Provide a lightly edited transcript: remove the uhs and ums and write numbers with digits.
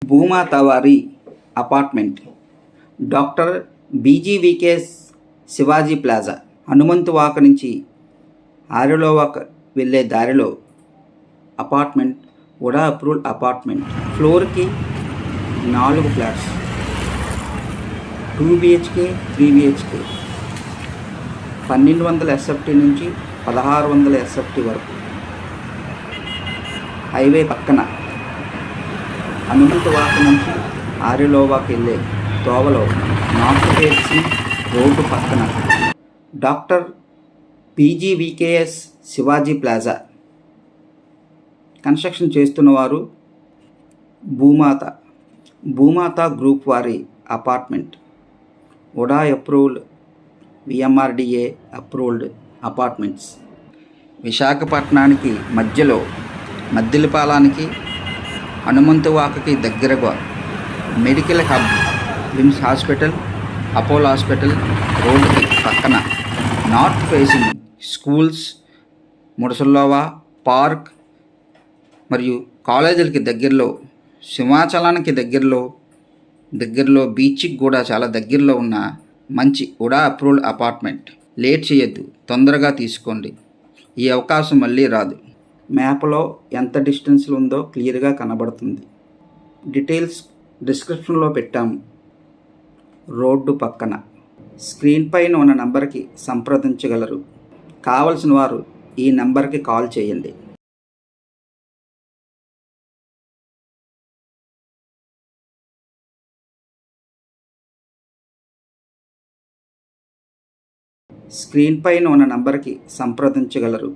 భూమాత వారి apartment doctor BGVKS Shivaji plaza Hanumanthuvaka నుంచి ఆర్యలోవాక వెళ్ళే దారిలో అపార్ట్మెంట్ ఉడా అప్రూవ్డ్ అపార్ట్మెంట్ ఫ్లోర్కి 4 ఫ్లాట్స్ 2 బిహెచ్కే 3 బిహెచ్కే 1200 ఎస్ఎఫ్టీ నుంచి 1600 ఎస్ఎఫ్టీ వరకు హైవే పక్కన హనుమంతువాక నుంచి ఆర్యలోవాకి వెళ్ళే తోవలో నార్త్ ఫేసింగ్ రోడ్డు పక్కన doctor BGVKS Shivaji plaza construction చేస్తున్నవారు భూమాత గ్రూప్ వారి apartment UDA approved VMRDA approved apartments విశాఖపట్నానికి మధ్యలో మద్దిలపాలానికి హనుమంతువాకకి దగ్గరగా medical hub VIMS hospital Apollo hospital రోడ్డుకి పక్కన north facing schools Mudasarlova park మరియు కాలేజీలకి దగ్గరలో సింహాచలానికి దగ్గరలో బీచ్కి కూడా చాలా దగ్గరలో ఉన్న మంచి ఉడా అప్రూవ్డ్ అపార్ట్మెంట్. లేట్ చేయొద్దు, తొందరగా తీసుకోండి. ఈ అవకాశం మళ్ళీ రాదు. మ్యాప్లో ఎంత డిస్టెన్స్లో ఉందో క్లియర్గా కనబడుతుంది. డీటెయిల్స్ డిస్క్రిప్షన్లో పెట్టాము. రోడ్డు పక్కన స్క్రీన్ పైన ఉన్న నంబర్కి సంప్రదించగలరు. కావలసిన వారు ఈ నంబర్కి కాల్ చేయండి. స్క్రీన్ పైన ఉన్న నంబర్కి సంప్రదించగలరు.